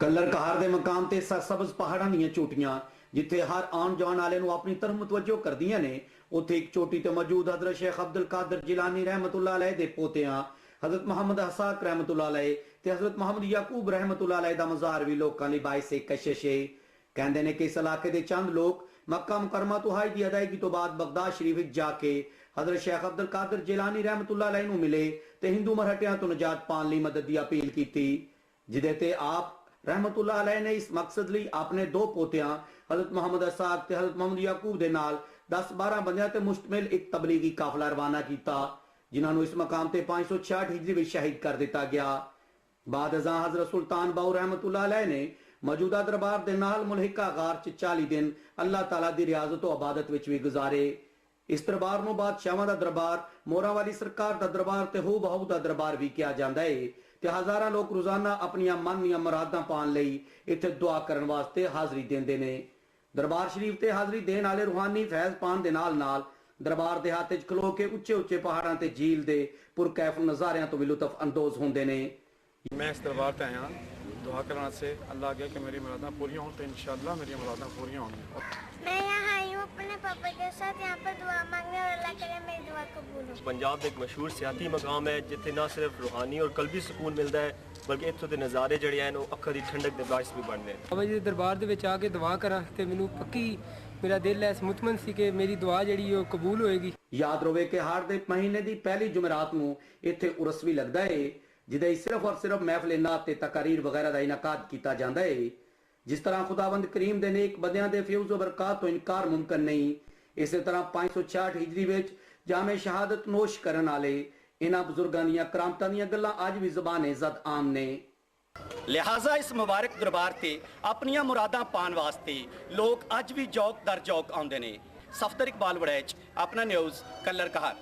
कल्लर कहार दे मकाम ते सरसब्ज पहाड़ां दीयां चोटियां जिथे हर आन जान वाले नूं अपनी तरफ मुतवज्जो करदियां ने, उत्थे एक चोटी ते मौजूद हजरत शेख अब्दुल कादिर जिलानी रहमतुल्लाह अलैह दे पोतियां हजरत मोहम्मद हसाक रहमतुल्लाह अलैह ते हजरत मोहम्मद याकूब रहमतुल्लाह अलैह दा मज़ार भी लोकां लई बाइस कशिश है। कहंदे ने कि इस इलाके दे चंद लोग मक्का मुकरमा तो हज दी अदायगी तो बाद बगदाद शरीफ जाके हजरत शेख अब्दुल कादिर जिलानी रहमतुल्लाह अलैह नूं मिले ते हिंदू मरहटियां तो निजात पाने लई मदद दी अपील की, जिदे ते आप रहमतुल्लाह अलैह ने इस मकसद लई अपने दो पोतियां हजरत मोहम्मद हसाक ते हजरत मोहम्मद याकूब दे नाल 10-12 बंदियां ते मुश्तमिल एक तबलीगी काफिला रवाना किया, जिन्हां नूं इस मकाम ते 566 हिजरी विच शहीद कर दिता गया। बाद अज़ां हजरत सुल्तान बाऊ रहमतुल्लाह अलैह ने मौजूदा दरबार दे नाल मुलहिका गार च 40 दिन अल्लाह ताला दी रियाजत और इबादत विच भी गुजारे। इस दरबार नूं बादशाहां दा दरबार, मोहरां वाली सरकार दा दरबार ते हू बहू दा दरबार भी कहा जांदा है ते हज़ारां लोग रोजाना अपनियां मन दियां मुरादां पाण लई इत्थे दुआ करन वास्ते हाज़री देंदे ने। दरबार शरीफ ते हाज़री देण वाले रूहानी फैज़ पाण दे नाल नाल दरबार दे हाथ च खलो के उच्चे उच्चे पहाड़ां ते झील दे पुरकैफ नज़ारियां तो भी लुत्फ अंदोज होंदे ने। मैं इस दरबार ते आया दुआ करने से, अल्लाह आगे कि मेरी मुरादां पूरी हों तो इंशाअल्लाह मेरी मुरादां पूरी होंगी। मैं यहाँ आई हूँ अपने पापा के साथ, यहाँ पर दुआ मांगने और अल्लाह करे मेरी दुआ कबूल हो। पंजाब एक मशहूर सियाती मकाम है जिथे ना सिर्फ रूहानी और कल्बी सुकून मिलता है बल्कि इत्थों के नज़ारे जड़े हैं अखा की ठंडक के बाइस भी बनते हैं। बाबा जी दरबार दे विच आके दुआ करा ते मैनू पक्की मेरा दिल है मुतमन सी कि मेरी दुआ जड़ी है कबूल होएगी। याद रवे कि हर दे महीने दी पहली जुमेरात नूं इत्थे उरस भी लगदा है, जिदे सिर्फ और सिर्फ महफिल नात ते तकारीर वगैरह का इनाकाद किया जाता है। जिस तरह खुदावंद करीम दे नेक बंदियां दे फ्यूज व बरकत तो इनकार मुमकिन नहीं, इस तरह 566 हिजरी विच जामे शहादत नोश करन वाले इन्हां बुजुर्गां दीयां करामतां दीयां गल्लां अज भी ज़बान इज़्ज़त आम ने। लिहाजा इस मुबारक दरबार से अपनियां मुरादां पाने वास्ते लोग अज भी जौक दर जौक आउंदे ने। सफदर इकबाल वड़ैच, अपना न्यूज़ कल्लर कहार।